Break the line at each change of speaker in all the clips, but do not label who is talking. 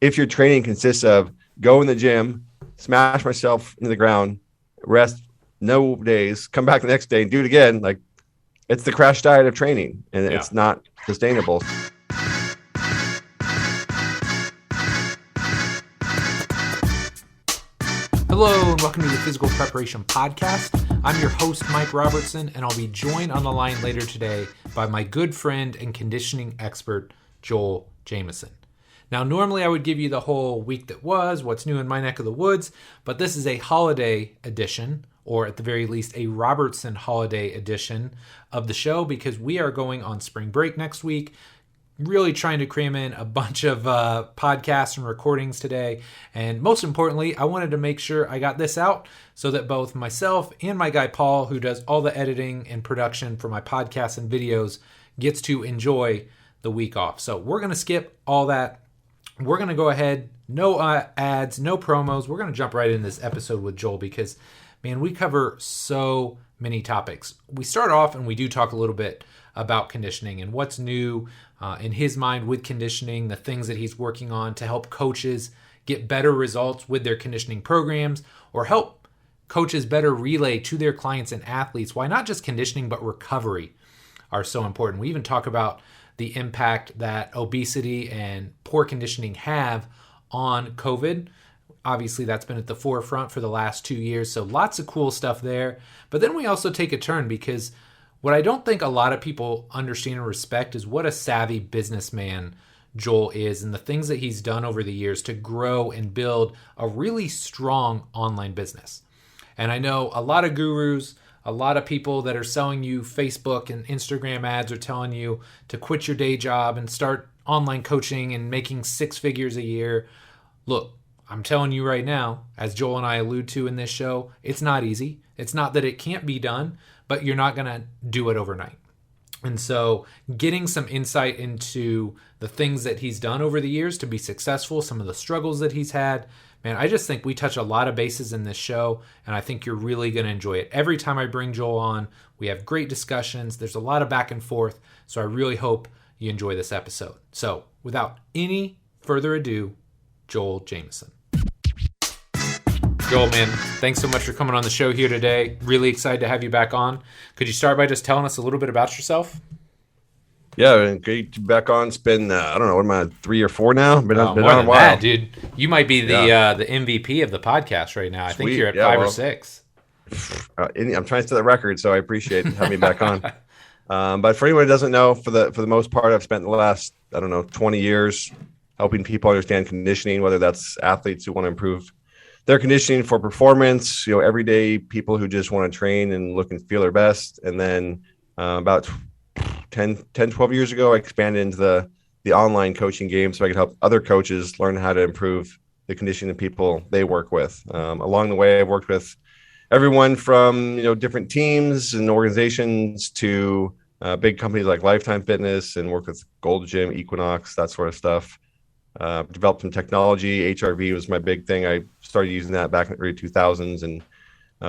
if your training consists of go in the gym, smash myself into the ground, rest no days, come back the next day and do it again, like it's the crash diet of training, and it's not sustainable.
Hello and welcome to the Physical Preparation Podcast. I'm your host, Mike Robertson, and I'll be joined on the line later today by my good friend and conditioning expert, Joel Jamieson. Now, normally I would give you the whole week that was, what's new in my neck of the woods, but this is a holiday edition, or at the very least a Robertson holiday edition of the show, because we are going on spring break next week. Really trying to cram in a bunch of podcasts and recordings today. And most importantly, I wanted to make sure I got this out so that both myself and my guy Paul, who does all the editing and production for my podcasts and videos, gets to enjoy the week off. So we're going to skip all that. We're going to go ahead, no ads, no promos. We're going to jump right in this episode with Joel because, man, we cover so many topics. We start off and we do talk a little bit about conditioning and what's new in his mind with conditioning, the things that he's working on to help coaches get better results with their conditioning programs, or help coaches better relay to their clients and athletes why not just conditioning but recovery are so important. We even talk about the impact that obesity and poor conditioning have on COVID. Obviously, that's been at the forefront for the last 2 years, so lots of cool stuff there. But then we also take a turn because what I don't think a lot of people understand and respect is what a savvy businessman Joel is and the things that he's done over the years to grow and build a really strong online business. And I know a lot of gurus, a lot of people that are selling you Facebook and Instagram ads are telling you to quit your day job and start online coaching and making 6 figures a year. Look, I'm telling you right now, as Joel and I allude to in this show, it's not easy. It's not that it can't be done, but you're not going to do it overnight. And so getting some insight into the things that he's done over the years to be successful, some of the struggles that he's had, man, I just think we touch a lot of bases in this show, and I think you're really going to enjoy it. Every time I bring Joel on, we have great discussions. There's a lot of back and forth, so I really hope you enjoy this episode. So without any further ado, Joel Jamieson. Joel, man, thanks so much for coming on the show here today. Really excited to have you back on. Could you start by just telling us a little bit about yourself?
Yeah, great to be back on. It's been, I don't know, what am I, 3 or 4 now? Been
more
on
than
a while.
that, dude. You might be the MVP of the podcast right now. I think you're at 5 or 6.
I'm trying to set the record, so I appreciate having me back on. But for anyone who doesn't know, for the most part, I've spent the last, 20 years helping people understand conditioning, whether that's athletes who want to improve their conditioning for performance, everyday people who just want to train and look and feel their best. And then about 10, 12 years ago, I expanded into the online coaching game so I could help other coaches learn how to improve the conditioning of people they work with. Along the way, I've worked with everyone from, different teams and organizations to big companies like Lifetime Fitness, and worked with Gold Gym, Equinox, that sort of stuff. Developed some technology. HRV was my big thing. I started using that back in the early 2000s and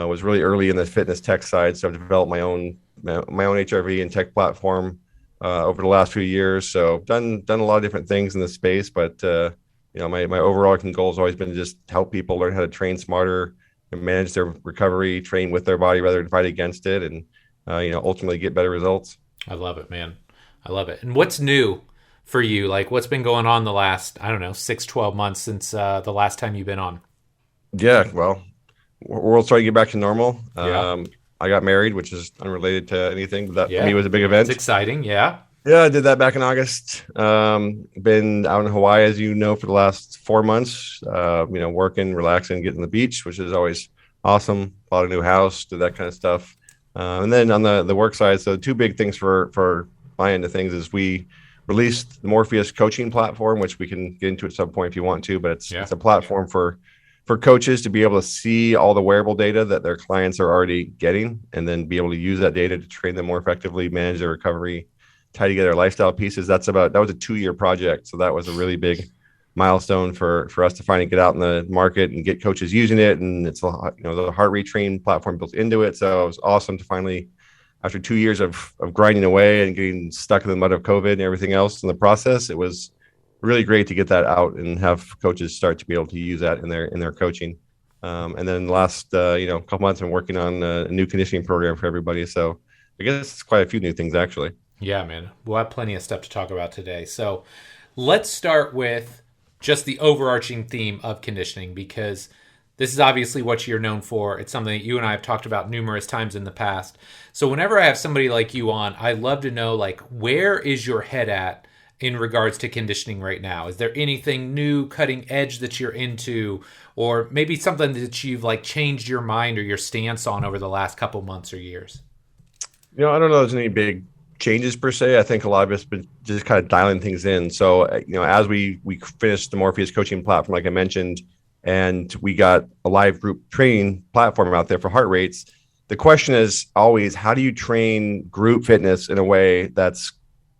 was really early in the fitness tech side. So I've developed my own HRV and tech platform over the last few years. So done a lot of different things in this space. But my overarching goal has always been to just help people learn how to train smarter and manage their recovery, train with their body rather than fight against it, and ultimately get better results.
I love it, man. I love it. And what's new for you? Like, what's been going on the last, 6, 12 months since the last time you've been on?
Yeah, well, world's starting to get back to normal.
Yeah.
I got married, which is unrelated to anything, but that for me was a big event.
It's exciting, yeah.
Yeah, I did that back in August. Been out in Hawaii, as you know, for the last 4 months, working, relaxing, getting to the beach, which is always awesome. Bought a new house, did that kind of stuff. And then on the work side, so 2 big things for my end of things is we released the Morpheus coaching platform, which we can get into at some point if you want to, but it's a platform for coaches to be able to see all the wearable data that their clients are already getting, and then be able to use that data to train them more effectively, manage their recovery, tie together lifestyle pieces. That was a 2-year project. So that was a really big milestone for us to finally get out in the market and get coaches using it. And it's the heart rate train platform built into it. So it was awesome to finally, after 2 years of grinding away and getting stuck in the mud of COVID and everything else in the process, it was really great to get that out and have coaches start to be able to use that in their coaching. And then last couple months, I'm working on a new conditioning program for everybody. So I guess it's quite a few new things actually.
Yeah, man. We'll have plenty of stuff to talk about today. So let's start with just the overarching theme of conditioning, because this is obviously what you're known for. It's something that you and I have talked about numerous times in the past. So whenever I have somebody like you on, I love to know, like, where is your head at in regards to conditioning right now? Is there anything new, cutting edge that you're into, or maybe something that you've like changed your mind or your stance on over the last couple months or years?
I don't know if there's any big changes per se. I think a lot of it's been just kind of dialing things in. So, as we finished the Morpheus coaching platform, like I mentioned, and we got a live group training platform out there for heart rates. The question is always, how do you train group fitness in a way that's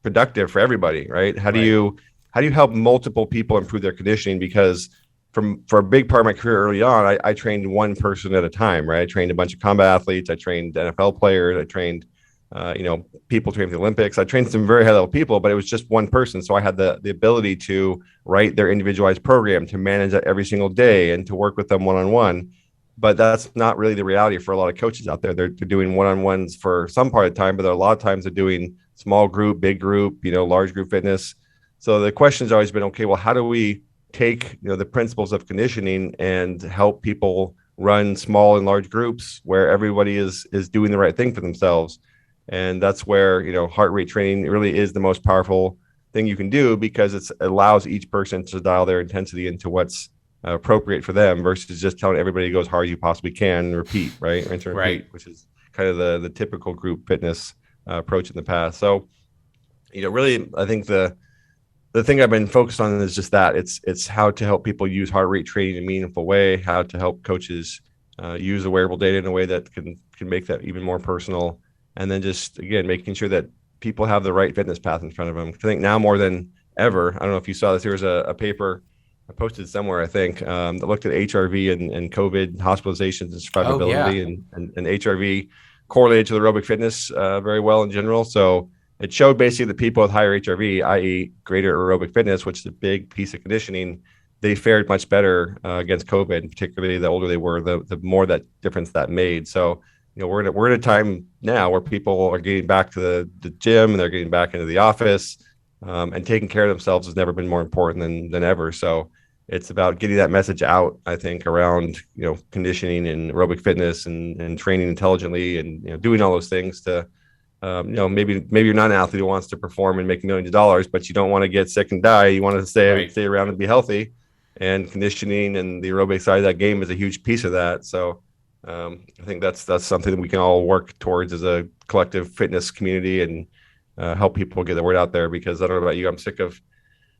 productive for everybody, right? How do you help multiple people improve their conditioning? Because for a big part of my career early on, I trained one person at a time, right? I trained a bunch of combat athletes. I trained NFL players. I trained people training for the Olympics. I trained some very high level people, but it was just one person. So I had the ability to write their individualized program, to manage that every single day, and to work with them one on one. But that's not really the reality for a lot of coaches out there. They're doing one on ones for some part of the time, but a lot of times they're doing small group, big group, large group fitness. So the question has always been, okay, well, how do we take the principles of conditioning and help people run small and large groups where everybody is doing the right thing for themselves? And that's where, heart rate training really is the most powerful thing you can do, because it allows each person to dial their intensity into what's appropriate for them, versus just telling everybody to go as hard as you possibly can and repeat, right? Rinse and repeat, which is kind of the typical group fitness approach in the past. So, really, I think the thing I've been focused on is just that it's how to help people use heart rate training in a meaningful way, how to help coaches use the wearable data in a way that can make that even more personal. And then just, again, making sure that people have the right fitness path in front of them. I think now more than ever, I don't know if you saw this, there was a paper I posted somewhere, I think, that looked at HRV and COVID hospitalizations and survivability. And HRV correlated to the aerobic fitness very well in general. So it showed basically that people with higher HRV, i.e. greater aerobic fitness, which is a big piece of conditioning, they fared much better against COVID, and particularly the older they were, the more that difference that made. So, we're at a time now where people are getting back to the gym, and they're getting back into the office, and taking care of themselves has never been more important than ever. So it's about getting that message out, I think, around, conditioning and aerobic fitness and training intelligently, and, doing all those things to, maybe you're not an athlete who wants to perform and make millions of dollars, but you don't want to get sick and die. You want to stay around and be healthy, and conditioning and the aerobic side of that game is a huge piece of that. So, I think that's something that we can all work towards as a collective fitness community, and help people get the word out there. Because I don't know about you, I'm sick of,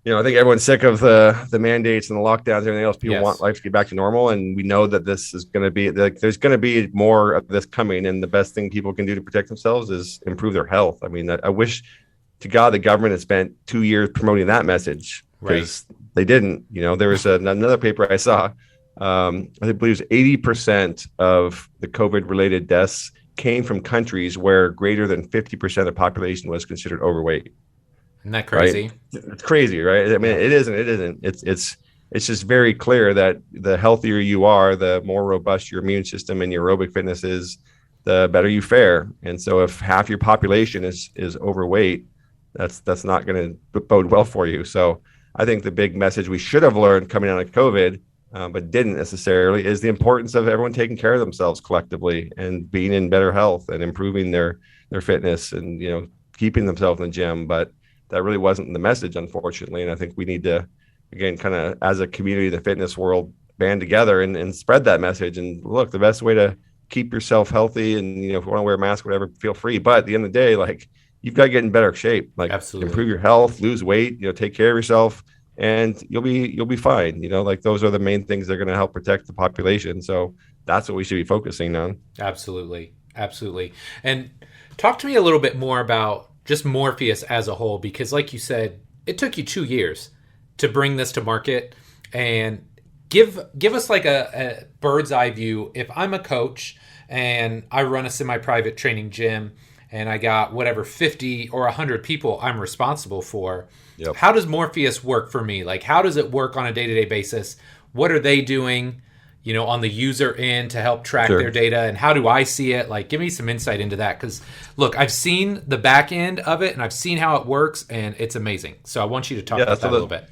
I think everyone's sick of the mandates and the lockdowns and everything else. People want life to get back to normal, and we know that this is going to be there's going to be more of this coming. And the best thing people can do to protect themselves is improve their health. I mean, I wish to God the government had spent 2 years promoting that message, because they didn't. There was another paper I saw. I believe it was 80% of the COVID-related deaths came from countries where greater than 50% of the population was considered overweight.
Isn't that crazy?
Right? It's crazy, right? I mean, it isn't. It's just very clear that the healthier you are, the more robust your immune system and your aerobic fitness is, the better you fare. And so if half your population is overweight, that's not going to bode well for you. So I think the big message we should have learned coming out of COVID, but didn't necessarily, is the importance of everyone taking care of themselves collectively and being in better health and improving their fitness and, keeping themselves in the gym. But that really wasn't the message, unfortunately. And I think we need to, again, kind of as a community, the fitness world, band together and spread that message. And look, the best way to keep yourself healthy, and, if you want to wear a mask, whatever, feel free. But at the end of the day, like, you've got to get in better shape, like
Absolutely.
Improve your health, lose weight, take care of yourself, and you'll be fine. Like, those are the main things that are going to help protect the population. So that's what we should be focusing on.
Absolutely. And talk to me a little bit more about just Morpheus as a whole, because like you said, it took you 2 years to bring this to market. And give us like a bird's eye view. If I'm a coach and I run a semi-private training gym, and I got whatever 50 or 100 people I'm responsible for.
Yep.
How does Morpheus work for me? Like, how does it work on a day-to-day basis? What are they doing, on the user end to help track
Sure.
their data, and how do I see it? Like, give me some insight into that, because look, I've seen the back end of it and I've seen how it works, and it's amazing. So I want you to talk about that a little bit.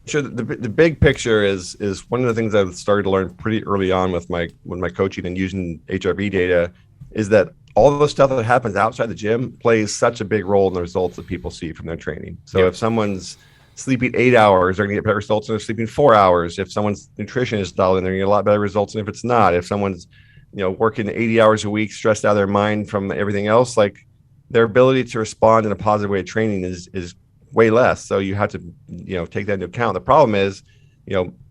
Sure. The big picture is one of the things I've started to learn pretty early on with my coaching and using HRV data is that all of the stuff that happens outside the gym plays such a big role in the results that people see from their training. So if someone's sleeping 8 hours, they're going to get better results than they're sleeping 4 hours. If someone's nutrition is dialed in, they're going to get a lot better results than if it's not. If someone's, working 80 hours a week, stressed out of their mind from everything else, like their ability to respond in a positive way to training is way less. So you have to, take that into account. The problem is,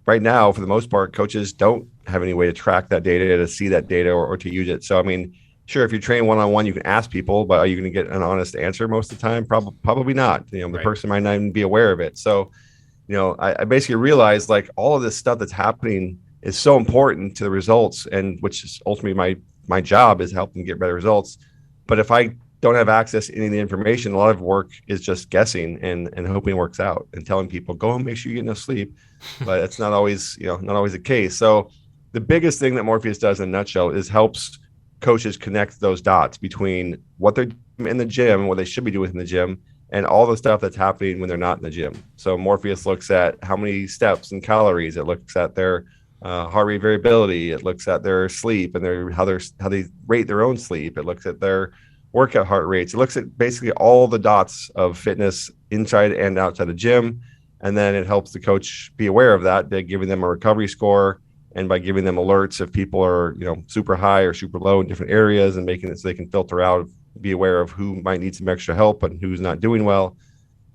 right now, for the most part, coaches don't have any way to track that data, to see that data or to use it. So, I mean, sure, if you train one-on-one, you can ask people, but are you going to get an honest answer most of the time? Probably not. The
Right.
person might not even be aware of it. So, I basically realized like all of this stuff that's happening is so important to the results, and which is ultimately my job is helping get better results. But if I don't have access to any of the information, a lot of work is just guessing and hoping it works out and telling people, go and make sure you get enough sleep. But it's not always, not always the case. So the biggest thing that Morpheus does in a nutshell is helps coaches connect those dots between what they're doing in the gym, what they should be doing in the gym, and all the stuff that's happening when they're not in the gym. So Morpheus looks at how many steps and calories. It looks at their heart rate variability. It looks at their sleep and how they rate their own sleep. It looks at their workout heart rates. It looks at basically all the dots of fitness inside and outside the gym. And then it helps the coach be aware of that by giving them a recovery score and by giving them alerts if people are, super high or super low in different areas, and making it so they can filter out, be aware of who might need some extra help and who's not doing well,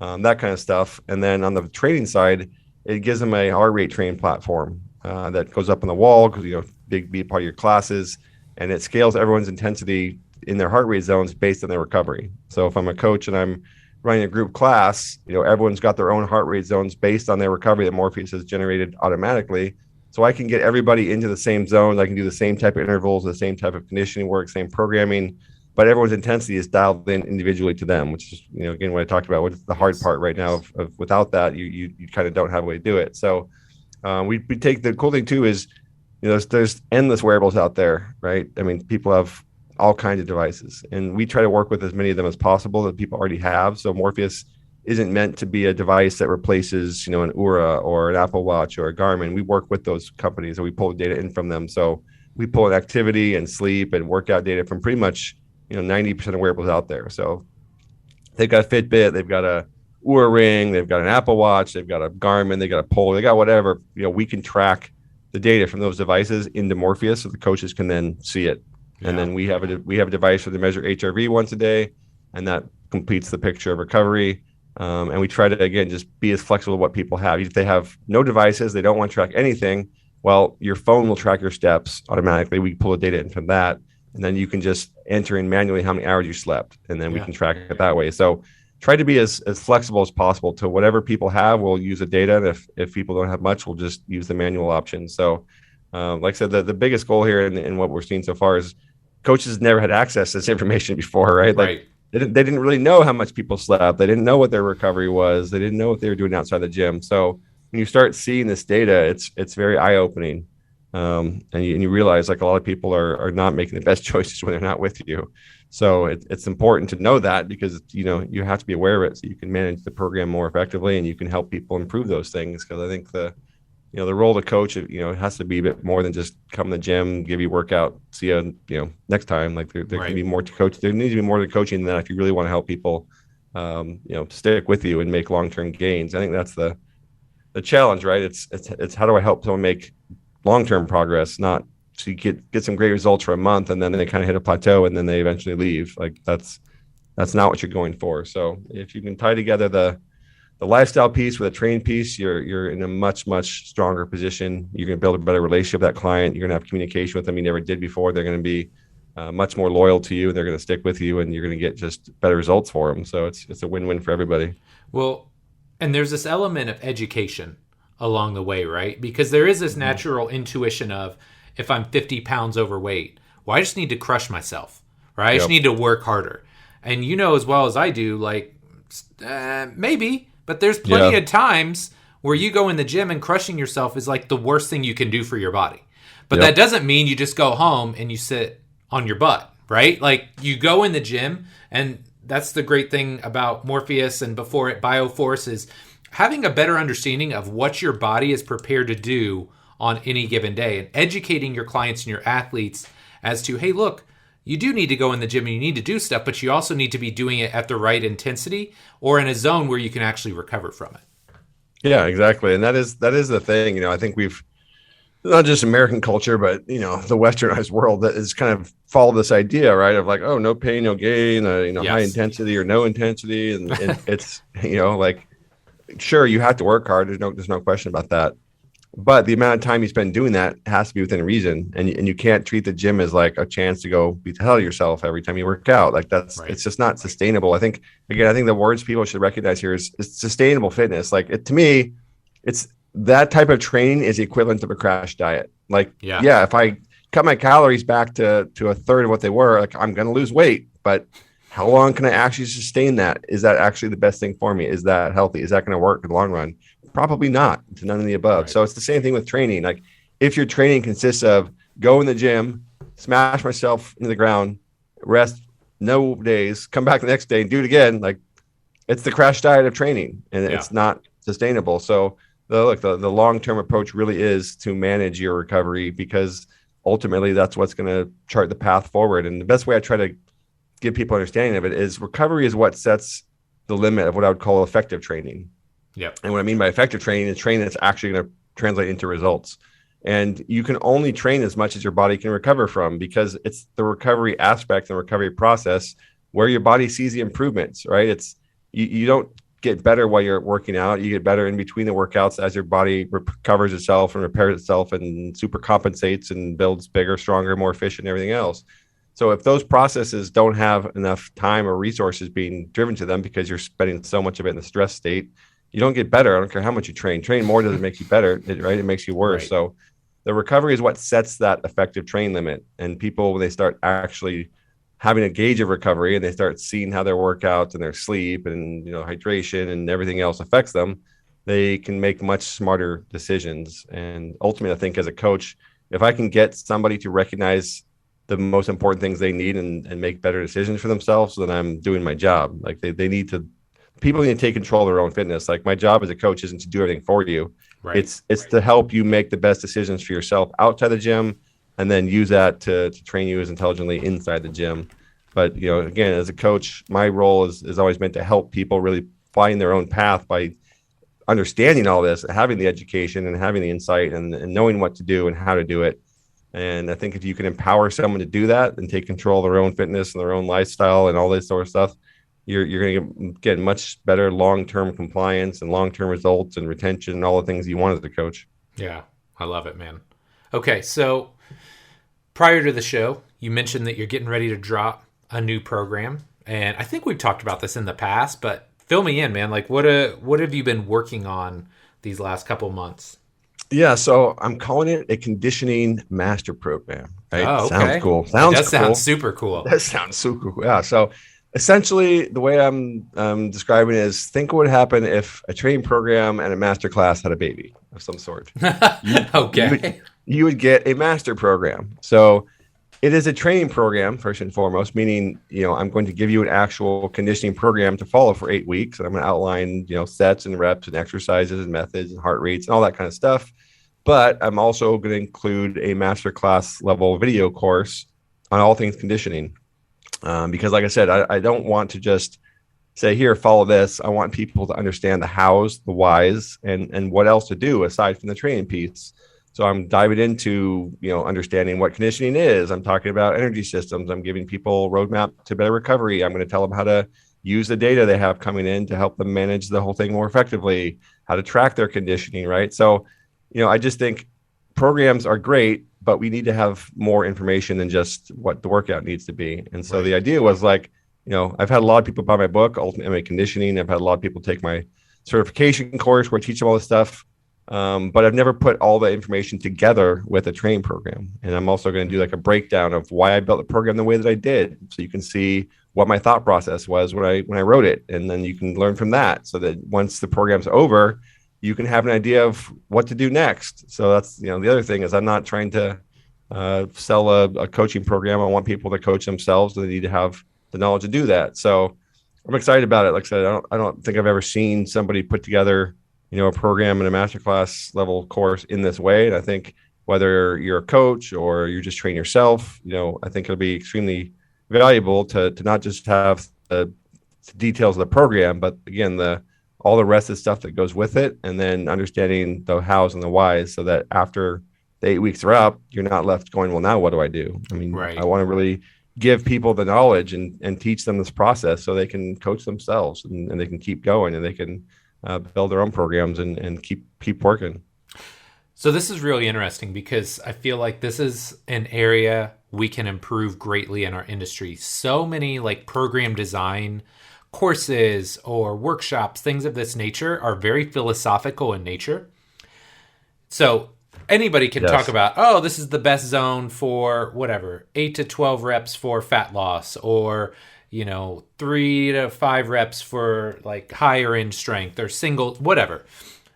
that kind of stuff. And then on the training side, it gives them a heart rate training platform that goes up on the wall because, be part of your classes, and it scales everyone's intensity in their heart rate zones based on their recovery. So if I'm a coach and I'm running a group class, everyone's got their own heart rate zones based on their recovery that Morpheus has generated automatically. So I can get everybody into the same zones. I can do the same type of intervals, the same type of conditioning work, same programming, but everyone's intensity is dialed in individually to them, which is, again, what I talked about, what's the hard part right now of without that, you kind of don't have a way to do it. So we take the cool thing too is, there's endless wearables out there, right? I mean, people have all kinds of devices, and we try to work with as many of them as possible that people already have. So Morpheus isn't meant to be a device that replaces, an Oura or an Apple Watch or a Garmin. We work with those companies and we pull data in from them. So we pull in activity and sleep and workout data from pretty much, 90% of wearables out there. So they've got a Fitbit, they've got a Oura Ring, they've got an Apple Watch, they've got a Garmin, they got a Polar, they got whatever. We can track the data from those devices into Morpheus so the coaches can then see it. And then we have a device where they measure HRV once a day, and that completes the picture of recovery. And we try to, again, just be as flexible as what people have. If they have no devices, they don't want to track anything, well, your phone will track your steps automatically. We pull the data in from that, and then you can just enter in manually how many hours you slept, and then we can track it that way. So try to be as flexible as possible to whatever people have. We'll use the data, and if people don't have much, we'll just use the manual option. So like I said, the biggest goal here in what we're seeing so far is coaches never had access to this information before, right? Like they didn't really know how much people slept. They didn't know what their recovery was. They didn't know what they were doing outside the gym. So when you start seeing this data, it's very eye-opening. And you realize like a lot of people are not making the best choices when they're not with you. So it's important to know that, because, you have to be aware of it so you can manage the program more effectively and you can help people improve those things. Because I think the role of the coach, it has to be a bit more than just come to the gym, give you workout, see you, next time. Like there can be more to coach. There needs to be more to coaching than that if you really want to help people, stick with you and make long-term gains. I think that's the challenge, right? It's how do I help someone make long-term progress, not so you get some great results for a month and then they kind of hit a plateau and then they eventually leave. Like that's not what you're going for. So if you can tie together the lifestyle piece with a training piece, you're in a much, much stronger position. You're going to build a better relationship with that client. You're going to have communication with them you never did before. They're going to be much more loyal to you. They're going to stick with you, and you're going to get just better results for them. So it's a win-win for everybody.
Well, and there's this element of education along the way, right? Because there is this natural intuition of, if I'm 50 pounds overweight, well, I just need to crush myself, right? I just need to work harder. And you know as well as I do, like, maybe, but there's plenty of times where you go in the gym and crushing yourself is like the worst thing you can do for your body. But that doesn't mean you just go home and you sit on your butt, right? Like, you go in the gym, and that's the great thing about Morpheus and before it BioForce is having a better understanding of what your body is prepared to do on any given day, and educating your clients and your athletes as to, hey, look, you do need to go in the gym and you need to do stuff, but you also need to be doing it at the right intensity or in a zone where you can actually recover from it.
Yeah, exactly. And that is the thing. I think we've not just American culture, but the westernized world that is kind of followed this idea, right? Of like, oh, no pain, no gain, high intensity or no intensity. And it's, like, sure, you have to work hard. There's no question about that. But the amount of time you spend doing that has to be within reason. And you can't treat the gym as like a chance to go be the hell of yourself every time you work out. Like it's just not sustainable. I think the words people should recognize here is sustainable fitness. Like to me, it's that type of training is the equivalent of a crash diet. Like, if I cut my calories back to a third of what they were, like, I'm going to lose weight, but how long can I actually sustain that? Is that actually the best thing for me? Is that healthy? Is that going to work in the long run? Probably not. It's none of the above. Right. So it's the same thing with training. Like, if your training consists of go in the gym, smash myself into the ground, rest no days, come back the next day and do it again, like, it's the crash diet of training, and it's not sustainable. So the long-term approach really is to manage your recovery, because ultimately that's what's going to chart the path forward. And the best way I try to give people understanding of it is recovery is what sets the limit of what I would call effective training.
Yep.
And what I mean by effective training is training that's actually going to translate into results. And you can only train as much as your body can recover from, because it's the recovery aspect and recovery process where your body sees the improvements, right? It's you don't get better while you're working out. You get better in between the workouts as your body recovers itself and repairs itself and super compensates and builds bigger, stronger, more efficient, and everything else. So if those processes don't have enough time or resources being driven to them because you're spending so much of it in the stress state, you don't get better. I don't care how much you train. Train more doesn't make you better, right? It makes you worse. Right. So the recovery is what sets that effective train limit. And people, when they start actually having a gauge of recovery and they start seeing how their workouts and their sleep and hydration and everything else affects them, they can make much smarter decisions. And ultimately, I think as a coach, if I can get somebody to recognize the most important things they need and make better decisions for themselves, then I'm doing my job. Like people need to take control of their own fitness. Like, my job as a coach isn't to do everything for you. Right. It's to help you make the best decisions for yourself outside the gym, and then use that to train you as intelligently inside the gym. But, again, as a coach, my role is always meant to help people really find their own path by understanding all this, having the education and having the insight and knowing what to do and how to do it. And I think if you can empower someone to do that and take control of their own fitness and their own lifestyle and all this sort of stuff, you're going to get much better long-term compliance and long-term results and retention and all the things you want as a coach.
Yeah, I love it, man. Okay, so prior to the show, you mentioned that you're getting ready to drop a new program. And I think we've talked about this in the past, but fill me in, man. Like, what have you been working on these last couple months?
Yeah, so I'm calling it a conditioning master program. Right?
Oh, okay.
Sounds cool.
Sounds super cool.
That sounds super cool. Yeah. So essentially, the way I'm describing it is, think what would happen if a training program and a master class had a baby of some sort. You would get a master program. So it is a training program, first and foremost, meaning, I'm going to give you an actual conditioning program to follow for 8 weeks. And I'm going to outline, sets and reps and exercises and methods and heart rates and all that kind of stuff. But I'm also going to include a masterclass level video course on all things conditioning. Because like I said, I don't want to just say, here, follow this. I want people to understand the hows, the whys, and what else to do aside from the training piece. So I'm diving into, understanding what conditioning is. I'm talking about energy systems. I'm giving people a roadmap to better recovery. I'm going to tell them how to use the data they have coming in to help them manage the whole thing more effectively, how to track their conditioning, right? So, I just think programs are great, but we need to have more information than just what the workout needs to be. And so the idea was like, I've had a lot of people buy my book, Ultimate MMA Conditioning. I've had a lot of people take my certification course where I teach them all this stuff. but I've never put all the information together with a training program. And I'm also going to do like a breakdown of why I built the program the way that I did, so you can see what my thought process was when I wrote it, and then you can learn from that, so that once the program's over, you can have an idea of what to do next. So that's, the other thing is I'm not trying to sell a coaching program. I want people to coach themselves. They need to have the knowledge to do that. So I'm excited about it. Like I said, I don't think I've ever seen somebody put together, a program in a masterclass level course in this way. And I think whether you're a coach or you're just training yourself, I think it'll be extremely valuable to not just have the details of the program, but again, all the rest of the stuff that goes with it, and then understanding the hows and the whys, so that after the 8 weeks are up, you're not left going, well, now what do I do? I mean,
Right.
I want to really give people the knowledge and teach them this process so they can coach themselves, and they can keep going, and they can build their own programs and keep working.
So this is really interesting, because I feel like this is an area we can improve greatly in our industry. So many like program design courses or workshops, things of this nature, are very philosophical in nature. So anybody can talk about, oh, this is the best zone for whatever, 8 to 12 reps for fat loss, or 3 to 5 reps for like higher end strength, or single, whatever.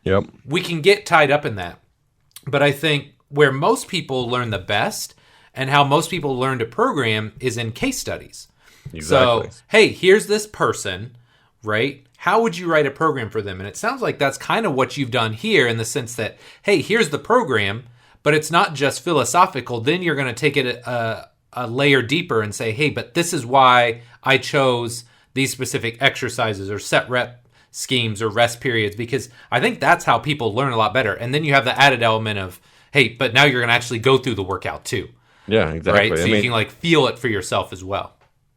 Yep.
We can get tied up in that. But I think where most people learn the best, and how most people learn to program, is in case studies.
Exactly.
So, hey, here's this person, right? How would you write a program for them? And it sounds like that's kind of what you've done here, in the sense that, hey, here's the program, but it's not just philosophical. Then you're going to take it a layer deeper and say, hey, but this is why I chose these specific exercises or set rep schemes or rest periods, because I think that's how people learn a lot better. And then you have the added element of, hey, but now you're going to actually go through the workout too.
Yeah, exactly.
Right? So you can like feel it for yourself as well.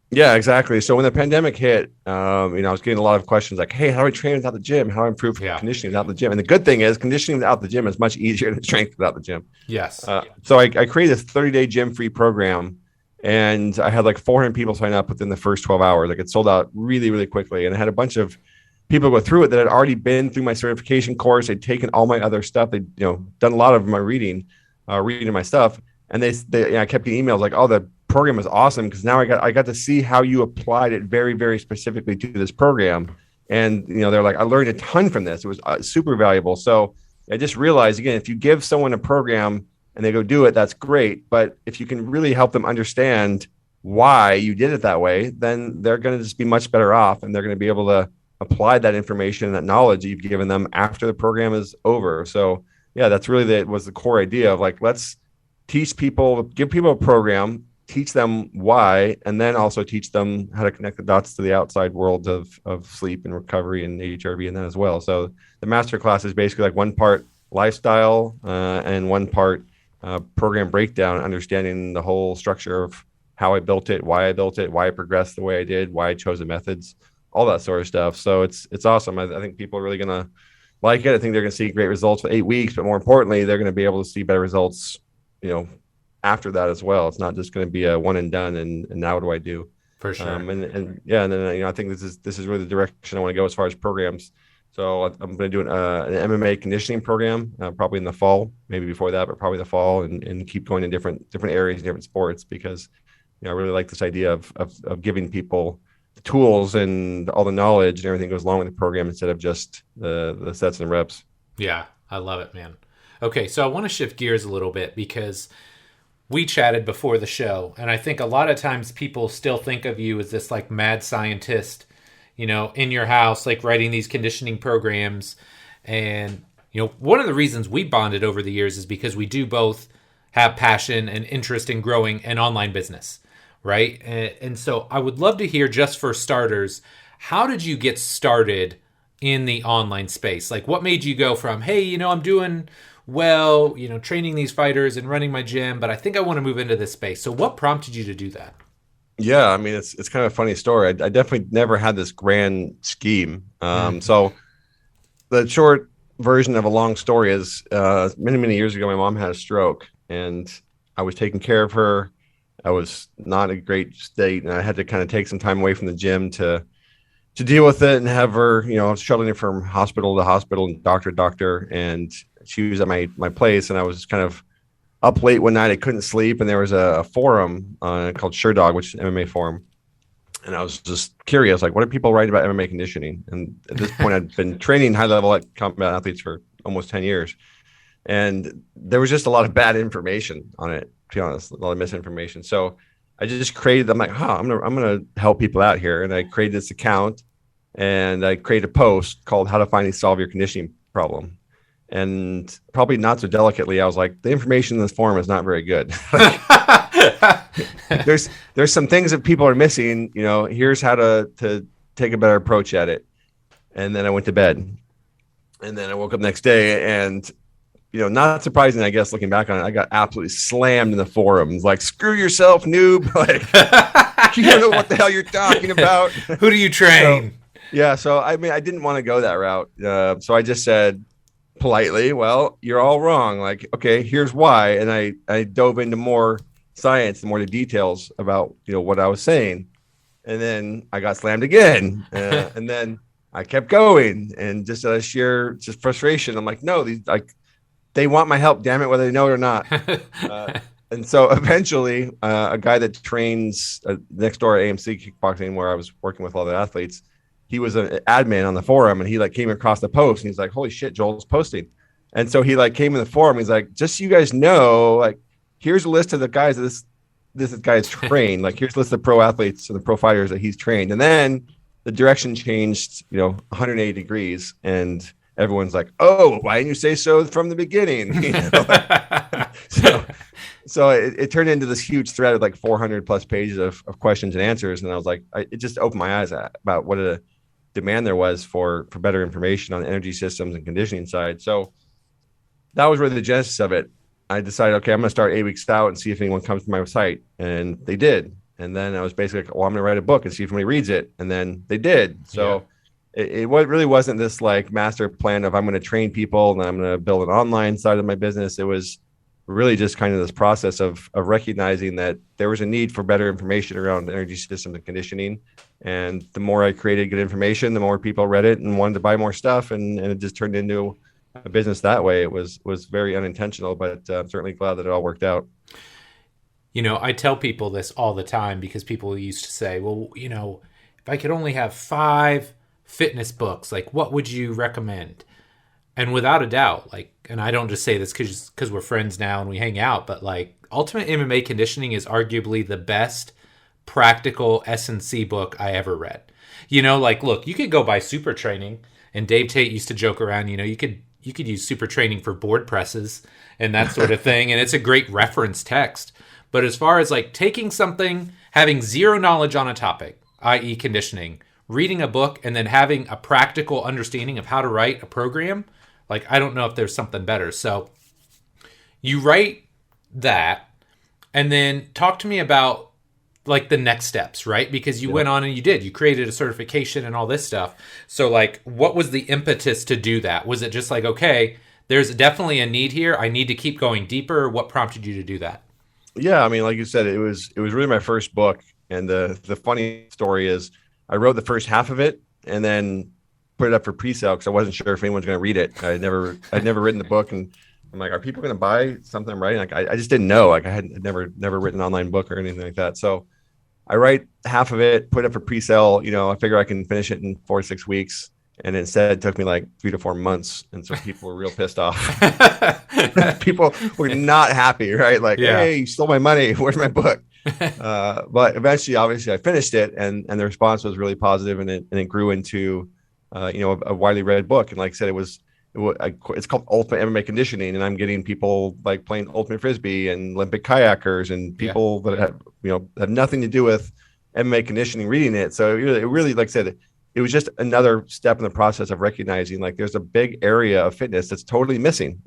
Yeah, exactly. So when the pandemic hit, I was getting a lot of questions like, hey, how do I train without the gym? How do I improve conditioning without the gym? And the good thing is, conditioning without the gym is much easier than strength without the gym.
Yes.
So I created this 30-day gym-free program, and I had like 400 people sign up within the first 12 hours. Like, it sold out really, really quickly. And I had a bunch of people go through it that had already been through my certification course. They'd taken all my other stuff. They'd done a lot of my reading my stuff. And I kept getting emails like, oh, the program was awesome, because now I got to see how you applied it very, very specifically to this program. And they're like, I learned a ton from this. It was super valuable. So I just realized, again, if you give someone a program and they go do it, that's great. But if you can really help them understand why you did it that way, then they're going to just be much better off, and they're going to be able to apply that information and that knowledge that you've given them after the program is over. So yeah, that's really was the core idea of like, let's teach people, give people a program, teach them why, and then also teach them how to connect the dots to the outside world of sleep and recovery and HRV and that as well. So the master class is basically like one part lifestyle and one part program breakdown, understanding the whole structure of how I built it, why I progressed the way I did, why I chose the methods, all that sort of stuff. So it's awesome. I think people are really going to like it. I think they're going to see great results for 8 weeks, but more importantly, they're going to be able to see better results, after that as well. It's not just going to be a one and done. And now what do I do?
For sure.
And then I think this is really the direction I want to go as far as programs. So I'm going to do an MMA conditioning program, probably in the fall, maybe before that, but probably the fall, and keep going in different areas, different sports, because I really like this idea of giving people the tools and all the knowledge and everything goes along with the program, instead of just the sets and reps.
Yeah, I love it, man. Okay, so I want to shift gears a little bit, because we chatted before the show, and I think a lot of times people still think of you as this like mad scientist, in your house, like writing these conditioning programs. And, one of the reasons we bonded over the years is because we do both have passion and interest in growing an online business, right? And so I would love to hear, just for starters, how did you get started in the online space? Like, what made you go from, hey, I'm doing well, training these fighters and running my gym, but I think I want to move into this space. So what prompted you to do that?
Yeah, I mean, it's kind of a funny story. I definitely never had this grand scheme. So the short version of a long story is many, many years ago, my mom had a stroke, and I was taking care of her. I was not in a great state, and I had to kind of take some time away from the gym to to deal with it and have her, I was shuttling her from hospital to hospital and doctor to doctor. And she was at my place, and I was kind of up late one night. I couldn't sleep, and there was a forum called SureDog, which is an MMA forum. And I was just curious, like, what are people writing about MMA conditioning? And at this point, I'd been training high-level combat athletes for almost 10 years. And there was just a lot of bad information on it, to be honest, a lot of misinformation. So I just created, I'm like, I'm gonna help people out here. And I created this account, and I created a post called How to Finally Solve Your Conditioning Problem. And probably not so delicately, I was like, the information in this forum is not very good. there's some things that people are missing. Here's how to take a better approach at it. And then I went to bed, and then I woke up next day, and not surprising, I guess, looking back on it, I got absolutely slammed in the forums. Like, screw yourself, noob! Like, you don't know what the hell you're talking about.
Who do you train?
So I mean, I didn't want to go that route. So I just said politely, well, you're all wrong. Like, okay, here's why. And I dove into more science and more the details about, what I was saying. And then I got slammed again. And then I kept going, and just out of sheer frustration, I'm like, no, they want my help, damn it, whether they know it or not. And so eventually a guy that trains next door at AMC Kickboxing, where I was working with all the athletes, he was an admin on the forum, and he came across the post, and he's like, holy shit, Joel's posting. And so he came in the forum. He's like, just so you guys know, here's a list of the guys that this guy's trained. Here's a list of pro athletes and the pro fighters that he's trained. And then the direction changed, 180 degrees, and everyone's like, oh, why didn't you say so from the beginning? So it turned into this huge thread of 400 plus pages of questions and answers. And I was like, it just opened my eyes about what a demand there was for better information on the energy systems and conditioning side. So that was really the genesis of it. I decided, okay, I'm going to start 8 weeks out and see if anyone comes to my site. And they did. And then I was basically like, well, I'm going to write a book and see if anybody reads it. And then they did. So it really wasn't this master plan of I'm going to train people and I'm going to build an online side of my business. It was really just kind of this process of recognizing that there was a need for better information around energy systems and conditioning. And the more I created good information, the more people read it and wanted to buy more stuff. And it just turned into a business that way. It was very unintentional, but I'm certainly glad that it all worked out.
I tell people this all the time, because people used to say, well, if I could only have 5 fitness books, what would you recommend? And without a doubt, and I don't just say this because we're friends now and we hang out, but Ultimate MMA Conditioning is arguably the best practical S&C book I ever read. Look, you could go buy Super Training, and Dave Tate used to joke around, you could use Super Training for board presses and that sort of thing, and it's a great reference text. But as far as taking something, having zero knowledge on a topic, i.e. conditioning, reading a book, and then having a practical understanding of how to write a program, I don't know if there's something better. So you write that, and then talk to me about the next steps, right? Because you went on and you created a certification and all this stuff. So what was the impetus to do that? Was it just okay, there's definitely a need here, I need to keep going deeper? What prompted you to do that?
Yeah, I mean, like you said, it was really my first book. And the funny story is I wrote the first half of it and then put it up for pre-sale because I wasn't sure if anyone's going to read it. I'd never written the book, and I'm like, are people going to buy something I'm writing? I just didn't know. I had never written an online book or anything like that. So I write half of it, put it up for pre-sale. I figure I can finish it in 4 to 6 weeks. And instead it took me 3 to 4 months. And so people were real pissed off. People were not happy, right? Hey, you stole my money. Where's my book? But eventually, obviously I finished it, and the response was really positive, and it grew into, a widely read book. And like I said, it's called Ultimate MMA Conditioning, and I'm getting people playing ultimate frisbee and Olympic kayakers and people that have nothing to do with MMA conditioning reading it. So it really, like I said, it was just another step in the process of recognizing there's a big area of fitness that's totally missing.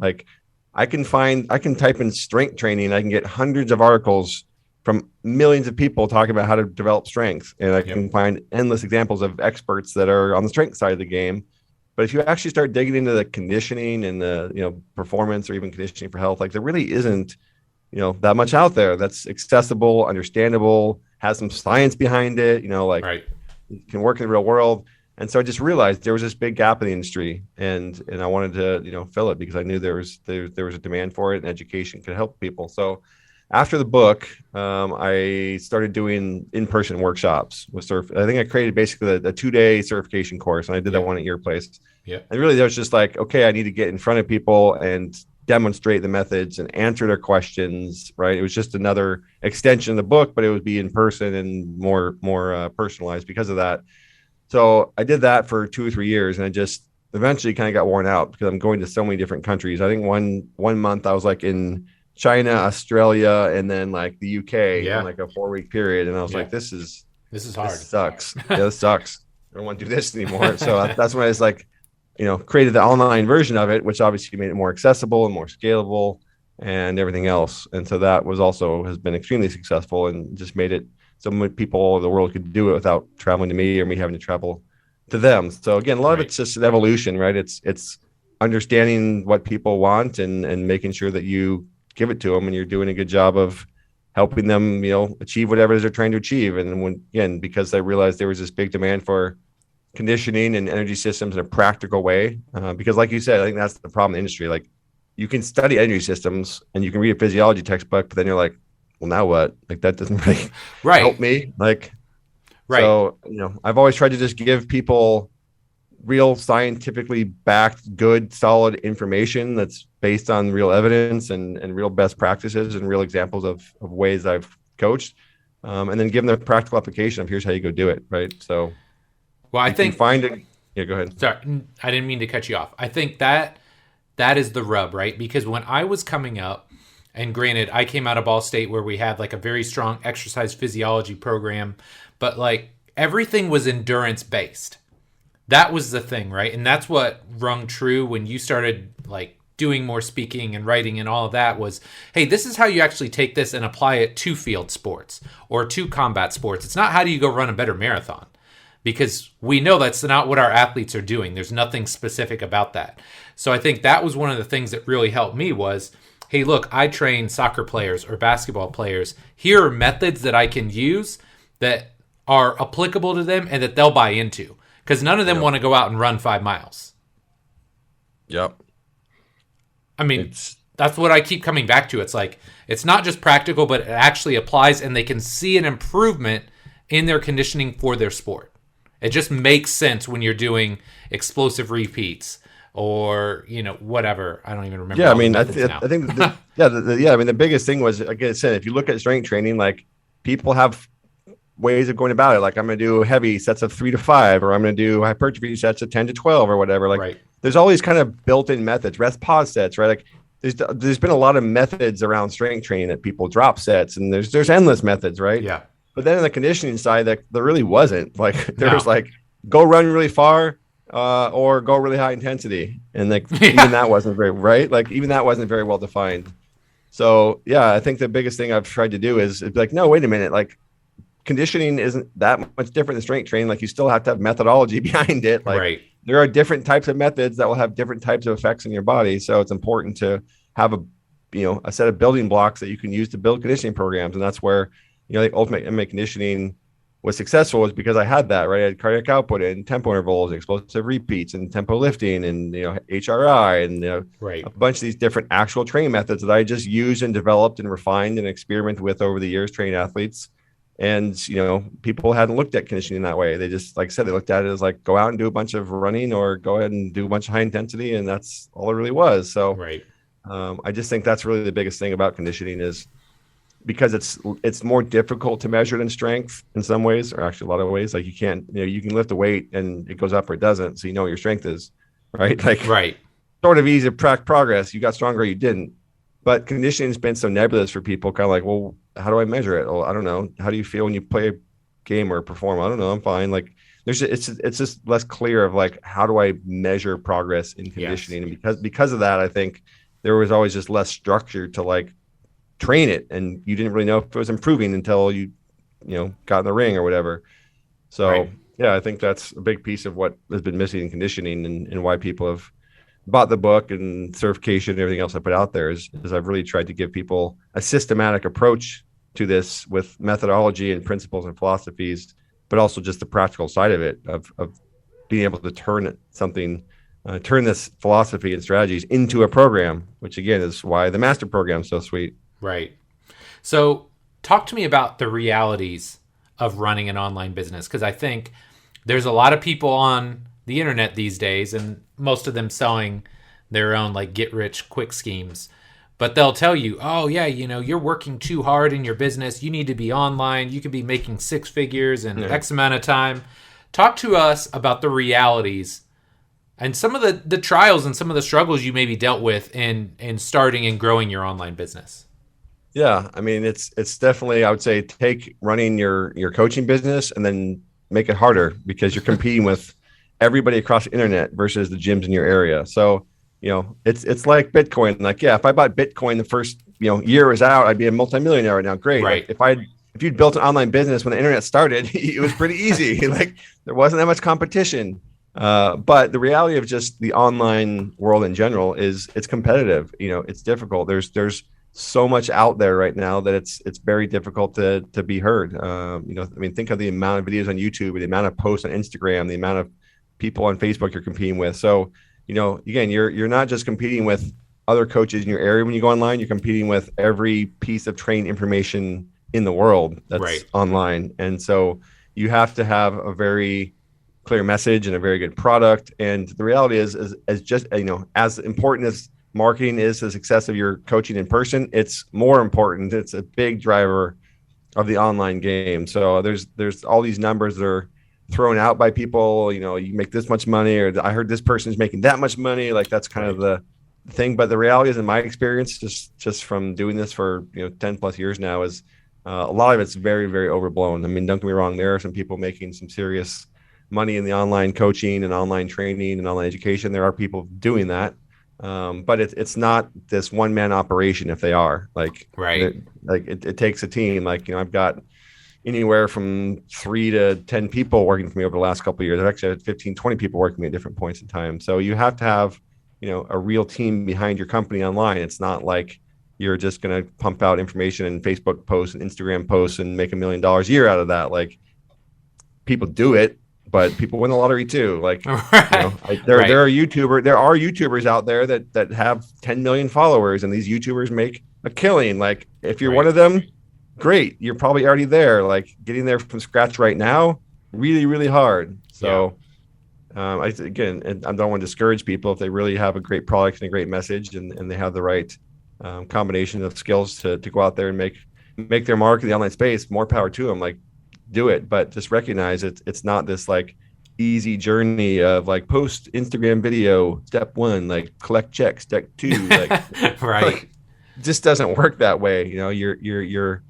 I can type in strength training, I can get hundreds of articles from millions of people talking about how to develop strength, and I can find endless examples of experts that are on the strength side of the game. But if you actually start digging into the conditioning and the performance, or even conditioning for health, there really isn't that much out there that's accessible, understandable, has some science behind it. Right. Can work in the real world. And so I just realized there was this big gap in the industry, and I wanted to fill it because I knew there was a demand for it, and education could help people. So after the book, I started doing in-person workshops with surf. I think I created basically a 2-day certification course, and I did that one at your place.
Yeah.
And really, there was just like, okay, I need to get in front of people and demonstrate the methods and answer their questions. Right? It was just another extension of the book, but it would be in person and more personalized because of that. So I did that for 2 or 3 years, and I just eventually kind of got worn out because I'm going to so many different countries. I think one month I was like in China, Australia, and then like the UK in like a 4-week period, and I was like, this is
hard.
This sucks. Yeah, this sucks. I don't want to do this anymore. So that's when I was like, created the online version of it, which obviously made it more accessible and more scalable and everything else. And so that has been extremely successful and just made it so many people all over the world could do it without traveling to me or me having to travel to them. So again, a lot of it's just an evolution, right? It's understanding what people want and making sure that you give it to them and you're doing a good job of helping them, achieve whatever it is they're trying to achieve. And because I realized there was this big demand for conditioning and energy systems in a practical way, because like you said, I think that's the problem in the industry. Like, you can study energy systems and you can read a physiology textbook, but then you're like, well, now what? Like, that doesn't really help me. Like, so, I've always tried to just give people real scientifically backed, good, solid information that's based on real evidence and real best practices and real examples of ways I've coached, and then give them the practical application of here's how you go do it. Right. So,
well, I think
yeah, go ahead.
Sorry, I didn't mean to cut you off. I think that is the rub, right? Because when I was coming up, and granted, I came out of Ball State where we had like a very strong exercise physiology program, but like everything was endurance based. That was the thing, right? And that's what rung true when you started like doing more speaking and writing and all of that was, hey, this is how you actually take this and apply it to field sports or to combat sports. It's not how do you go run a better marathon, because we know that's not what our athletes are doing. There's nothing specific about that. So I think that was one of the things that really helped me was, hey, look, I train soccer players or basketball players. Here are methods that I can use that are applicable to them and that they'll buy into. Because none of them want to go out and run 5 miles.
Yep.
I mean, that's what I keep coming back to. It's like, it's not just practical, but it actually applies and they can see an improvement in their conditioning for their sport. It just makes sense when you're doing explosive repeats or, whatever. I don't even remember.
Yeah, I mean, I think, I mean, the biggest thing was, like I said, if you look at strength training, like people have ways of going about it. Like, I'm going to do heavy sets of 3 to 5, or I'm going to do hypertrophy sets of 10 to 12 or whatever. Like, there's all these kind of built-in methods, rest pause sets, right? Like, there's been a lot of methods around strength training that people drop sets, and there's endless methods, right?
Yeah.
But then on the conditioning side, there really wasn't. Like, there was like, go run really far, or go really high intensity, and like even that wasn't very even that wasn't very well defined. So yeah, I think the biggest thing I've tried to do is be like, no, wait a minute, like conditioning isn't that much different than strength training. Like, you still have to have methodology behind it. Like, there are different types of methods that will have different types of effects in your body. So it's important to have a set of building blocks that you can use to build conditioning programs, and that's where like Ultimate MMA Conditioning was successful, was because I had that, right? I had cardiac output and tempo intervals, explosive repeats, and tempo lifting, and HRI, and a bunch of these different actual training methods that I just used and developed and refined and experimented with over the years, training athletes. And people hadn't looked at conditioning that way. They just, like I said, they looked at it as like, go out and do a bunch of running or go ahead and do a bunch of high intensity, and that's all it really was. So I just think that's really the biggest thing about conditioning, is because it's more difficult to measure than strength in some ways, or actually a lot of ways. Like, you can't, you can lift a weight and it goes up or it doesn't, so what your strength is, right? Like, sort of easy to track progress. You got stronger or you didn't. But conditioning has been so nebulous for people, kind of like, well, how do I measure it? Well, I don't know. How do you feel when you play a game or perform? I don't know. I'm fine. Like, it's just less clear of like, how do I measure progress in conditioning? And because of that, I think there was always just less structure to like train it, and you didn't really know if it was improving until you got in the ring or whatever. So yeah, I think that's a big piece of what has been missing in conditioning, and why people have bought the book and certification and everything else I put out there is I've really tried to give people a systematic approach to this with methodology and principles and philosophies, but also just the practical side of it, of being able to turn this philosophy and strategies into a program, which again is why the master program is so sweet.
Right. So talk to me about the realities of running an online business, because I think there's a lot of people on the internet these days, and most of them selling their own like get rich quick schemes. But they'll tell you, oh yeah, you're working too hard in your business. You need to be online. You could be making six figures in X amount of time. Talk to us about the realities and some of the trials and some of the struggles you maybe dealt with in starting and growing your online business.
Yeah, I mean, it's definitely, I would say, take running your coaching business and then make it harder, because you're competing with everybody across the internet versus the gyms in your area. So, it's like Bitcoin. Like, yeah, if I bought Bitcoin the first, year was out, I'd be a multimillionaire right now. Great.
Right.
Like, if you'd built an online business when the internet started, it was pretty easy. Like, there wasn't that much competition. But the reality of just the online world in general is it's competitive. It's difficult. There's so much out there right now that it's very difficult to be heard. Think of the amount of videos on YouTube, the amount of posts on Instagram, the amount of people on Facebook you're competing with. So, again, you're not just competing with other coaches in your area when you go online. You're competing with every piece of training information in the world that's online. And so you have to have a very clear message and a very good product. And the reality is just, as important as marketing is the success of your coaching in person, it's more important. It's a big driver of the online game. So there's all these numbers that are thrown out by people. You make this much money, or I heard this person is making that much money. Like, that's kind of the thing. But the reality is, in my experience, just from doing this for 10 plus years now, is a lot of it's very, very overblown. I mean, don't get me wrong, there are some people making some serious money in the online coaching and online training and online education. There are people doing that. But it's not this one man operation. If they are it takes a team. I've got anywhere from 3 to 10 people working for me over the last couple of years. I've actually had 15, 20 people working with me at different points in time. So you have to have, a real team behind your company online. It's not like you're just going to pump out information in Facebook posts and Instagram posts and make $1 million a year out of that. Like, people do it, but people win the lottery too. Like, there are YouTubers out there that have 10 million followers, and these YouTubers make a killing. Like, if you're one of them, great. You're probably already there. Like, getting there from scratch right now, really, really hard. So, I don't want to discourage people if they really have a great product and a great message, and they have the right combination of skills to go out there and make their mark in the online space. More power to them. Like, do it, but just recognize it's not this like easy journey of like post Instagram video step 1, like collect checks step 2, like like, just doesn't work that way. You're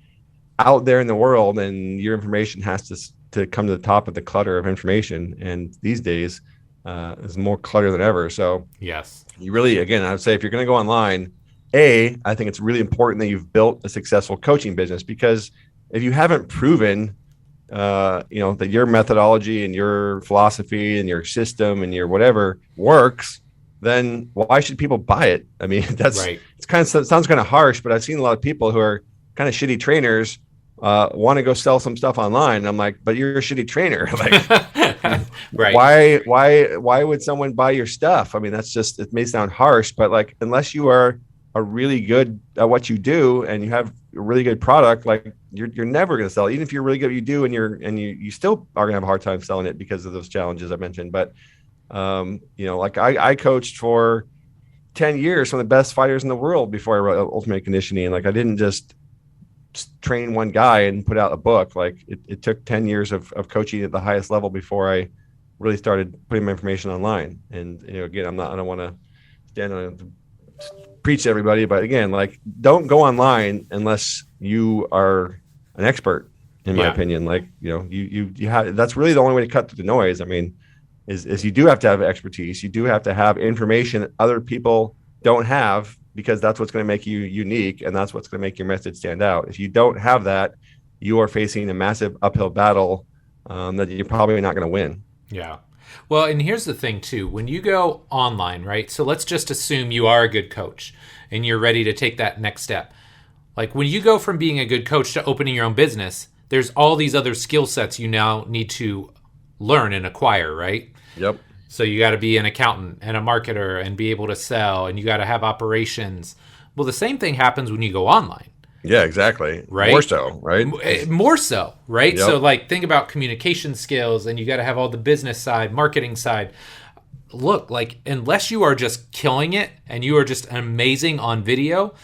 out there in the world, and your information has to come to the top of the clutter of information, and these days there's more clutter than ever. So
yes,
you really, again, I would say, if you're going to go online, I think it's really important that you've built a successful coaching business, because if you haven't proven that your methodology and your philosophy and your system and your whatever works, then why should people buy it? I mean, it sounds kind of harsh, but I've seen a lot of people who are kind of shitty trainers want to go sell some stuff online. And I'm like, but you're a shitty trainer. Like, why would someone buy your stuff? I mean, it may sound harsh, but like, unless you are a really good at what you do and you have a really good product, like, you're never going to sell it. Even if you're really good at what you do, and you still are going to have a hard time selling it because of those challenges I mentioned. But like, I coached for 10 years some of the best fighters in the world before I wrote Ultimate Conditioning. Like, I didn't just train one guy and put out a book. Like, it took 10 years of coaching at the highest level before I really started putting my information online. And again, I don't want to stand on preach to everybody, but again, like, don't go online unless you are an expert, in my opinion. Like, you have, that's really the only way to cut through the noise. I mean, is you do have to have expertise. You do have to have information other people don't have, because that's what's going to make you unique, and that's what's going to make your message stand out. If you don't have that, you are facing a massive uphill battle that you're probably not going to win.
Yeah. Well, and here's the thing too, when you go online, right? So let's just assume you are a good coach and you're ready to take that next step. Like, when you go from being a good coach to opening your own business, there's all these other skill sets you now need to learn and acquire, right?
Yep.
So you got to be an accountant and a marketer and be able to sell, and you got to have operations. Well, the same thing happens when you go online.
Yeah, exactly.
Right?
More so, right?
More so, right?
Yep.
So like think about communication skills, and you got to have all the business side, marketing side. Look, like unless you are just killing it and you are just amazing on video,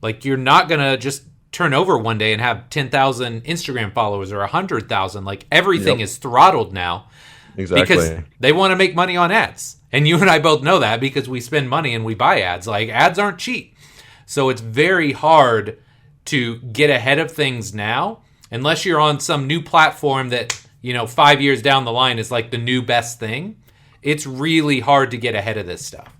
like you're not going to just turn over one day and have 10,000 Instagram followers or 100,000. Like everything is throttled now.
Exactly.
Because they want to make money on ads. And you and I both know that because we spend money and we buy ads. Like ads aren't cheap. So it's very hard to get ahead of things now unless you're on some new platform that, 5 years down the line is like the new best thing. It's really hard to get ahead of this stuff.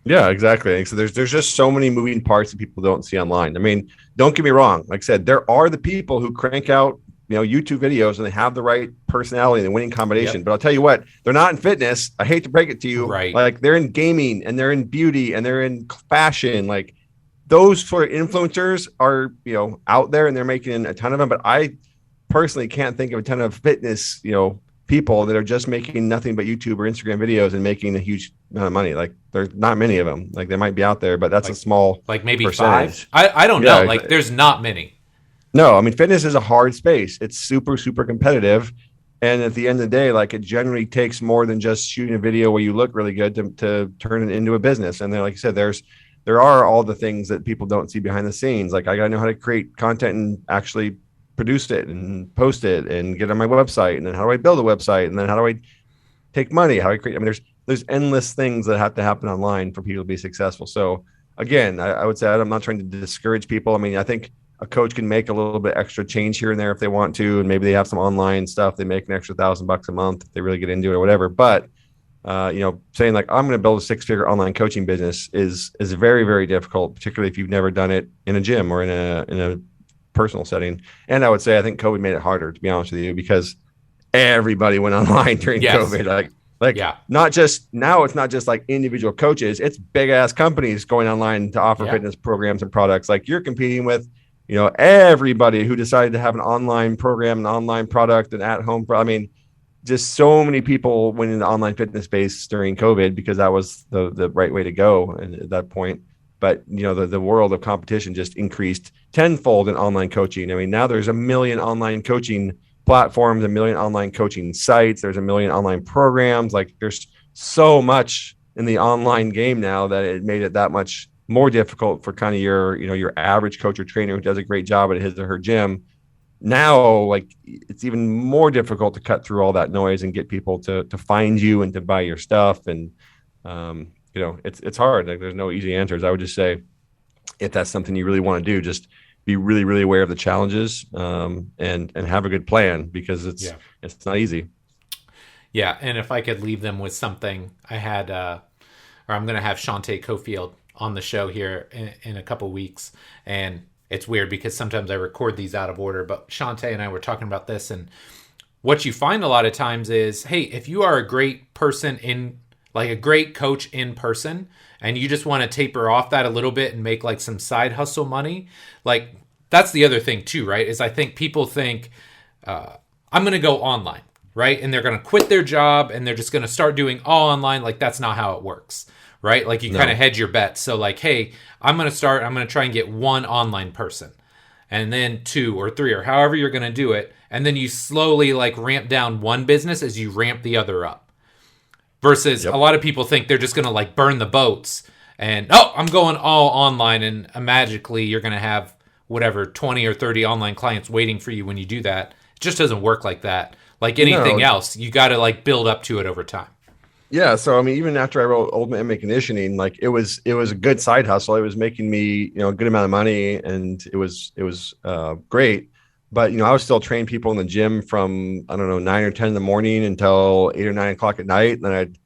Yeah, exactly. So there's just so many moving parts that people don't see online. I mean, don't get me wrong. Like I said, there are the people who crank out YouTube videos and they have the right personality and the winning combination.
Yep.
But I'll tell you what, they're not in fitness. I hate to break it to you.
Right.
Like they're in gaming and they're in beauty and they're in fashion. Like those sort of influencers are, out there and they're making a ton of them. But I personally can't think of a ton of fitness, people that are just making nothing but YouTube or Instagram videos and making a huge amount of money. Like there's not many of them. Like they might be out there, but that's a small
like maybe
percentage.
5. I don't know. Like there's not many.
No, I mean, fitness is a hard space. It's super, super competitive. And at the end of the day, like it generally takes more than just shooting a video where you look really good to turn it into a business. And then, like you said, there are all the things that people don't see behind the scenes. Like I got to know how to create content and actually produce it and post it and get it on my website. And then how do I build a website? And then how do I take money? How do I create? I mean, there's endless things that have to happen online for people to be successful. So again, I would say I'm not trying to discourage people. I mean, I think a coach can make a little bit extra change here and there if they want to, and maybe they have some online stuff. They make an extra $1,000 a month if they really get into it or whatever. But saying like I'm going to build a 6-figure online coaching business is very, very difficult, particularly if you've never done it in a gym or in a personal setting. And I would say I think COVID made it harder, to be honest with you, because everybody went online during COVID. Not just now, it's not just like individual coaches, it's big ass companies going online to offer fitness programs and products. Like you're competing with everybody who decided to have an online program, an online product, an at-home. I mean, just so many people went into online fitness space during COVID because that was the right way to go. And at that point, but the world of competition just increased tenfold in online coaching. I mean, now there's 1 million online coaching platforms, 1 million online coaching sites. There's 1 million online programs. Like there's so much in the online game now that it made it that much more difficult for kind of your average coach or trainer who does a great job at his or her gym. Now, like it's even more difficult to cut through all that noise and get people to find you and to buy your stuff. And, it's hard. Like there's no easy answers. I would just say if that's something you really want to do, just be really, really aware of the challenges and have a good plan because it's not easy.
Yeah. And if I could leave them with something, I'm going to have Shantae Cofield on the show here in a couple weeks. And it's weird because sometimes I record these out of order, but Shantae and I were talking about this. And what you find a lot of times is, hey, if you are a great person like a great coach in person, and you just want to taper off that a little bit and make like some side hustle money, like that's the other thing too, right? Is I think people think, I'm going to go online, right? And they're going to quit their job and they're just going to start doing all online. Like that's not how it works. Right? Like you kind of hedge your bets. So like, hey, I'm going to try and get one online person and then 2 or 3 or however you're going to do it. And then you slowly like ramp down one business as you ramp the other up versus a lot of people think they're just going to like burn the boats and, I'm going all online. And magically you're going to have whatever 20 or 30 online clients waiting for you when you do that. It just doesn't work like that. Like anything else, you got to like build up to it over time.
Yeah. So, I mean, even after I wrote Ultimate MMA Conditioning, like it was a good side hustle. It was making me, a good amount of money and it was great. But, I was still training people in the gym from, 9 or 10 in the morning until 8 or 9 o'clock at night. And then I'd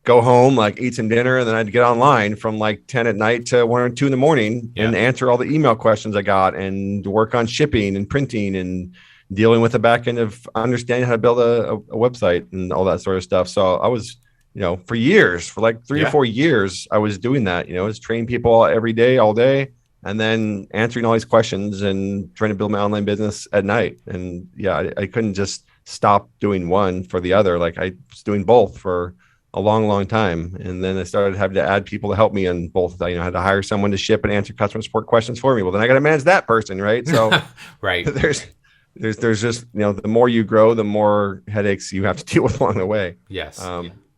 go home, like eat some dinner. And then I'd get online from like 10 at night to 1 or 2 in the morning and answer all the email questions I got and work on shipping and printing and dealing with the back end of understanding how to build a website and all that sort of stuff. So I was, for years, for like 3 or 4 years, I was doing that, I was training people every day, all day, and then answering all these questions and trying to build my online business at night. And I couldn't just stop doing one for the other. Like I was doing both for a long, long time. And then I started having to add people to help me on both. I had to hire someone to ship and answer customer support questions for me. Well, then I got to manage that person, right? So
Right.
there's just, the more you grow, the more headaches you have to deal with along the way.
Yes.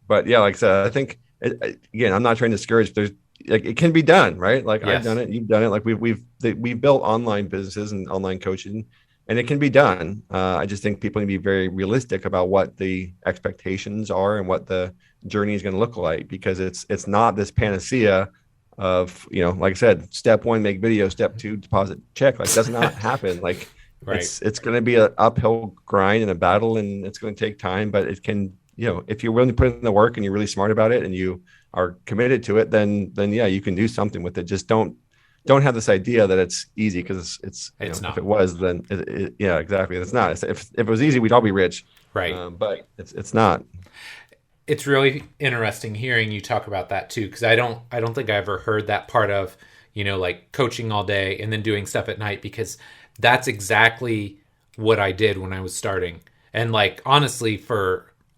But yeah, like I said, I think again, I'm not trying to discourage. There's like it can be done, right? Like I've
Yes.
done it, you've done it. Like we've built online businesses and online coaching, and it can be done. I just think people need to be very realistic about what the expectations are and what the journey is going to look like, because it's not this panacea of, like I said, step one, make video, step two, deposit check. Like does not happen. Like
Right.
it's going to be an uphill grind and a battle, and it's going to take time, but it can, if you're willing to put in the work and you're really smart about it and you are committed to it, then yeah, you can do something with it. Just don't have this idea that it's easy, because it's
not.
If it was, then yeah, exactly. It's not. If it was easy, we'd all be rich.
Right.
But it's not.
It's really interesting hearing you talk about that too, because I don't think I ever heard that part of, like coaching all day and then doing stuff at night, because that's exactly what I did when I was starting. And like, honestly,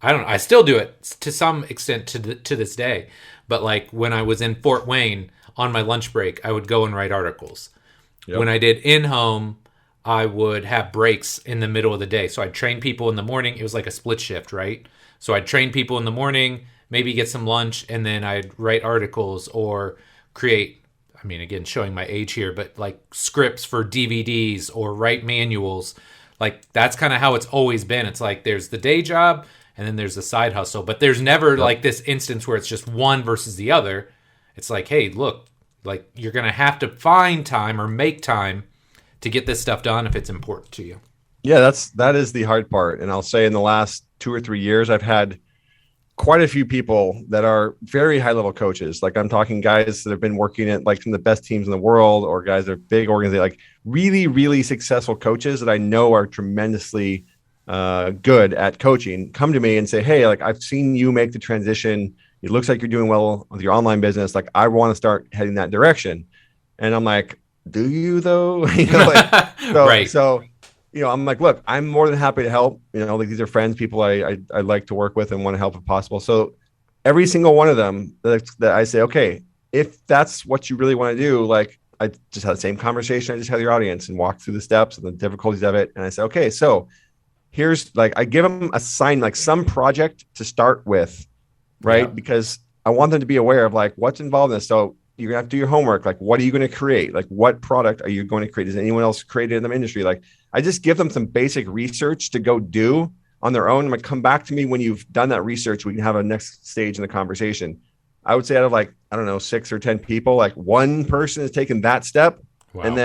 I still do it to some extent to this day. But like when I was in Fort Wayne on my lunch break, I would go and write articles. Yep. When I did in-home, I would have breaks in the middle of the day. So I'd train people in the morning. It was like a split shift, right? So I'd train people in the morning, maybe get some lunch, and then I'd write articles or create, again, showing my age here, but like scripts for DVDs or write manuals. Like that's kind of how it's always been. It's like there's the day job and then there's the side hustle, but there's never like this instance where it's just one versus the other. It's like, hey, look, like you're going to have to find time or make time to get this stuff done if it's important to you.
Yeah, that is the hard part. And I'll say in the last 2 or 3 years, I've had quite a few people that are very high level coaches. Like I'm talking guys that have been working at like some of the best teams in the world, or guys that are big organizations, like really, really successful coaches that I know are tremendously good at coaching, come to me and say, hey, like I've seen you make the transition. It looks like you're doing well with your online business. Like I want to start heading that direction. And I'm like, do you though?
Right.
So, I'm like, look, I'm more than happy to help. Like these are friends, people I like to work with and want to help if possible. So every single one of them that I say, okay, if that's what you really want to do, like I just had the same conversation I just had with your audience and walk through the steps and the difficulties of it. And I say, okay, so here's like, I give them a sign, like some project to start with, right? Yeah. Because I want them to be aware of like what's involved in this. So you're gonna have to do your homework. Like, what are you going to create? Like, what product are you going to create? Is anyone else created in the industry? Like, I just give them some basic research to go do on their own. I'm like, come back to me when you've done that research. We can have a next stage in the conversation. I would say out of like, I don't know, 6 or 10 people, like one person has taken that step. Wow. And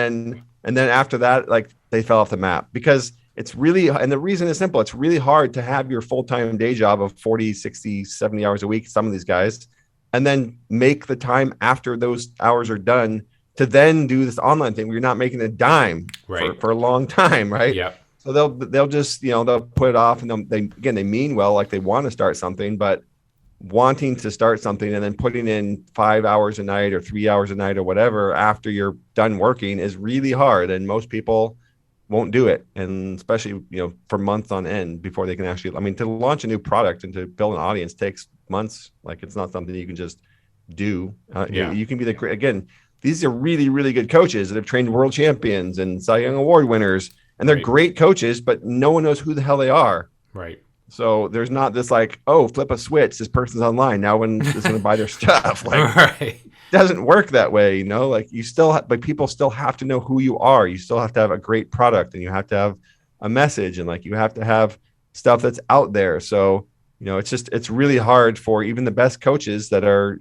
then after that, like they fell off the map, because it's really, and the reason is simple. It's really hard to have your full-time day job of 40, 60, 70 hours a week, some of these guys, and then make the time after those hours are done to then do this online thing where you're not making a dime for a long time, right?
Yeah.
So they'll just, they'll put it off, and they mean well, like they want to start something, but wanting to start something and then putting in 5 hours a night or 3 hours a night or whatever after you're done working is really hard. And most people won't do it. And especially, for months on end before they can actually, to launch a new product and to build an audience takes months. Like it's not something you can just do. You can be again, these are really, really good coaches that have trained world champions and Cy Young Award winners, and they're great coaches, but no one knows who the hell they are.
Right.
So there's not this like, oh, flip a switch, this person's online, now one is going to buy their stuff. Like, it doesn't work that way, Like you still, but people still have to know who you are. You still have to have a great product, and you have to have a message, and like you have to have stuff that's out there. So it's really hard for even the best coaches that are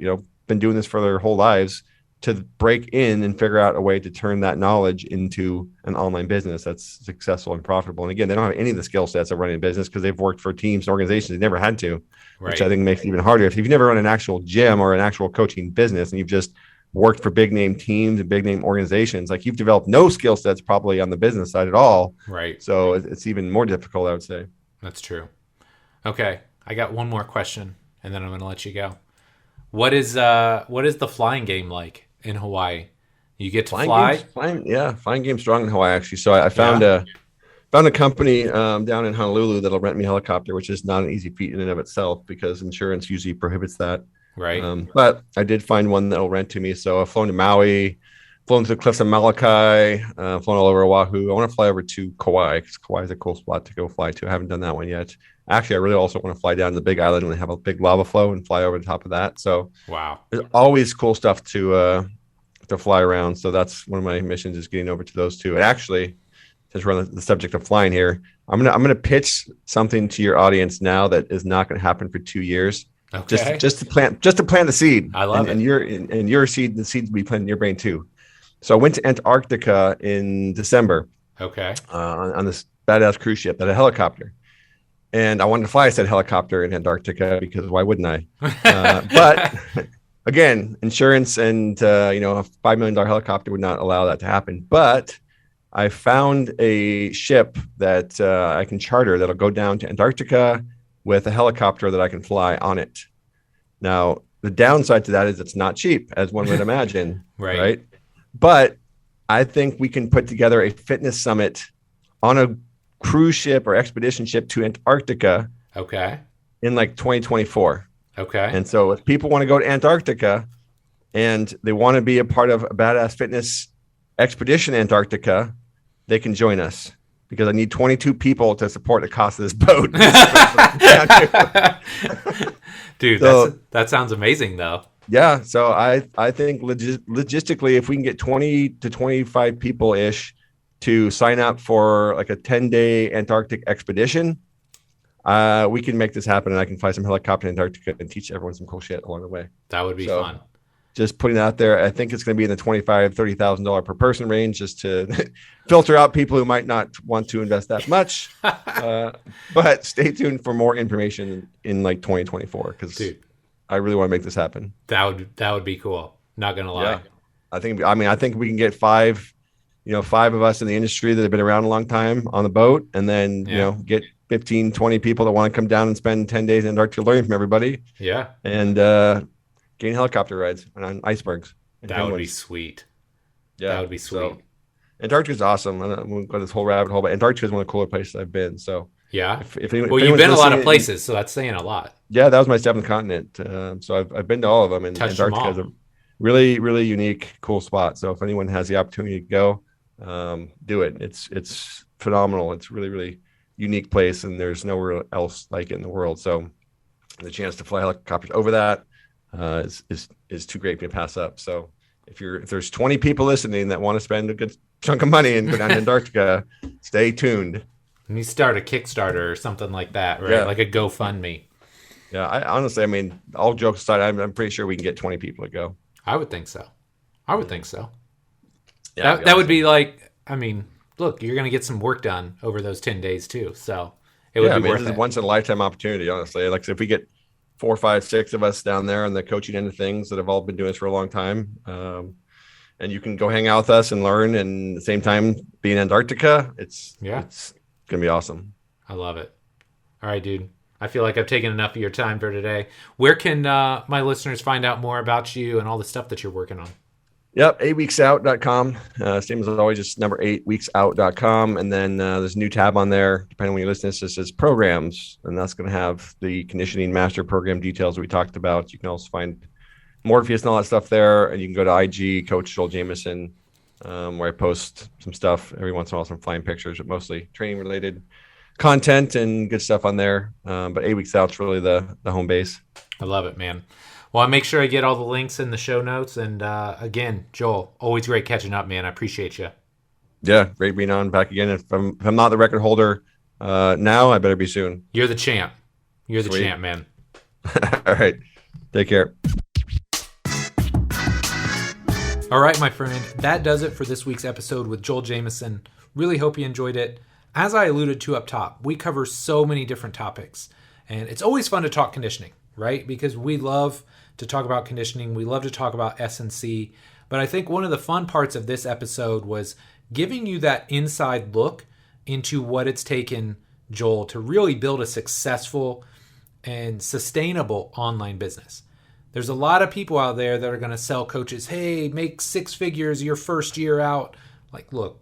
been doing this for their whole lives to break in and figure out a way to turn that knowledge into an online business that's successful and profitable. And again, they don't have any of the skill sets of running a business because they've worked for teams and organizations they never had to, which I think makes it even harder. If you've never run an actual gym or an actual coaching business and you've just worked for big name teams and big name organizations, like you've developed no skill sets probably on the business side at all.
Right.
So it's even more difficult, I would say.
That's true. Okay. I got one more question and then I'm going to let you go. What is the flying game like in Hawaii? You get to fly?
Flying game's strong in Hawaii, actually. So I found found a company down in Honolulu that'll rent me a helicopter, which is not an easy feat in and of itself because insurance usually prohibits that.
Right.
But I did find one that'll rent to me. So I've flown to Maui, flown to the cliffs of Molokai, flown all over Oahu. I want to fly over to Kauai because Kauai is a cool spot to go fly to. I haven't done that one yet. Actually, I really also want to fly down to the Big Island when they have a big lava flow and fly over the top of that. So
Wow.
there's always cool stuff to fly around. So that's one of my missions is getting over to those two. And actually, since we're on the subject of flying here, I'm gonna pitch something to your audience now that is not going to happen for 2 years.
Okay.
Just to plant the seed.
I love it.
And your seed, the seeds will be planted in your brain too. So I went to Antarctica in December.
Okay.
On this badass cruise ship, that a helicopter. And I wanted to fly said helicopter in Antarctica because why wouldn't I? But again, insurance and a $5 million helicopter would not allow that to happen. But I found a ship that I can charter that'll go down to Antarctica with a helicopter that I can fly on it. Now, the downside to that is it's not cheap, as one would imagine. Right. But I think we can put together a fitness summit on a cruise ship or expedition ship to Antarctica.
Okay.
In like 2024.
Okay.
And so if people want to go to Antarctica and they want to be a part of a badass fitness expedition in Antarctica, they can join us because I need 22 people to support the cost of this boat.
Dude, that sounds amazing though.
Yeah. So I think logistically, if we can get 20 to 25 people ish to sign up for like a 10-day Antarctic expedition, we can make this happen, and I can fly some helicopter in Antarctica and teach everyone some cool shit along the way.
That would be fun.
Just putting it out there. I think it's going to be in the $25,000-$30,000 per person range, just to filter out people who might not want to invest that much. But stay tuned for more information in like 2024 because I really want to make this happen.
That would be cool. Not gonna lie. Yeah.
I think we can get five of us in the industry that have been around a long time on the boat, and then get 15, 20 people that want to come down and spend 10 days in Antarctica learning from everybody.
Yeah.
And getting helicopter rides on icebergs.
That would be sweet. Yeah. That would be sweet.
So, Antarctica is awesome. I won't go this whole rabbit hole, but Antarctica is one of the cooler places I've been. So
yeah. You've been a lot of places, so that's saying a lot.
Yeah, that was my 7th continent. So I've been to all of them, and Antarctica is a really, really unique, cool spot. So if anyone has the opportunity to go, do it. It's phenomenal. It's really, really unique place, and there's nowhere else like it in the world. So the chance to fly helicopters over that is too great for me to pass up. So if there's 20 people listening that want to spend a good chunk of money and go down to Antarctica, stay tuned.
And you start a Kickstarter or something like that, right? Yeah. Like a GoFundMe.
Yeah, I mean, all jokes aside, I'm pretty sure we can get 20 people to go.
I would think so. Yeah, that would be like, I mean, look, you're going to get some work done over those 10 days too. So it would be worth it.
It's a once in a lifetime opportunity, honestly. Like if we get 4, 5, 6 of us down there on the coaching end of things that have all been doing this for a long time, and you can go hang out with us and learn, and at the same time be in Antarctica, it's going to be awesome.
I love it. All right, dude. I feel like I've taken enough of your time for today. Where can my listeners find out more about you and all the stuff that you're working on?
Yep, 8weeksout.com. Same as always, just number 8weeksout.com. And then there's a new tab on there, depending on when you listen to this, it says programs. And that's going to have the conditioning master program details that we talked about. You can also find Morpheus and all that stuff there. And you can go to IG, Coach Joel Jamieson, where I post some stuff every once in a while, some flying pictures, but mostly training related content and good stuff on there. But 8 Weeks Out's really the home base.
I love it, man. Well, I'll make sure I get all the links in the show notes. And again, Joel, always great catching up, man. I appreciate you.
Yeah, great being on back again. If I'm not the record holder now, I better be soon.
You're the champ. You're the champ, man.
All right. Take care.
All right, my friend. That does it for this week's episode with Joel Jamieson. Really hope you enjoyed it. As I alluded to up top, we cover so many different topics. And it's always fun to talk conditioning, right? Because we love to talk about conditioning. We love to talk about S&C. But I think one of the fun parts of this episode was giving you that inside look into what it's taken Joel to really build a successful and sustainable online business. There's a lot of people out there that are going to sell coaches, hey, make 6 figures your first year out. Like, look,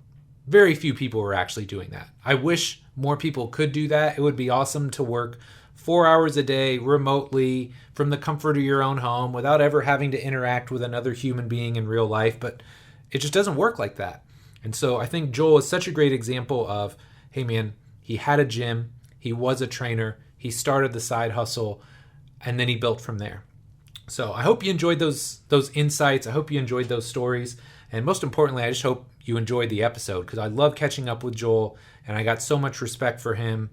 very few people are actually doing that. I wish more people could do that. It would be awesome to work 4 hours a day remotely from the comfort of your own home without ever having to interact with another human being in real life, but it just doesn't work like that. And so I think Joel is such a great example of, hey man, he had a gym, he was a trainer, he started the side hustle, and then he built from there. So I hope you enjoyed those insights. I hope you enjoyed those stories. And most importantly, I just hope you enjoyed the episode, because I love catching up with Joel and I got so much respect for him.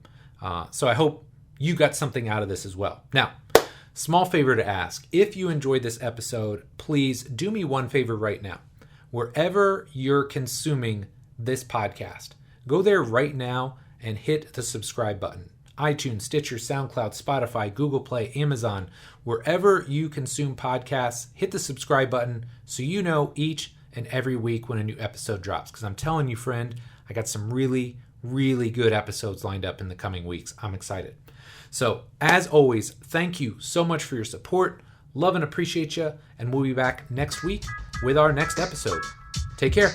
So I hope you got something out of this as well. Now, small favor to ask. If you enjoyed this episode, please do me one favor right now. Wherever you're consuming this podcast, go there right now and hit the subscribe button. iTunes, Stitcher, SoundCloud, Spotify, Google Play, Amazon, wherever you consume podcasts, hit the subscribe button so you know each and every week when a new episode drops. Because I'm telling you, friend, I got some really, really good episodes lined up in the coming weeks. I'm excited. So, as always, thank you so much for your support. Love and appreciate you. And we'll be back next week with our next episode. Take care.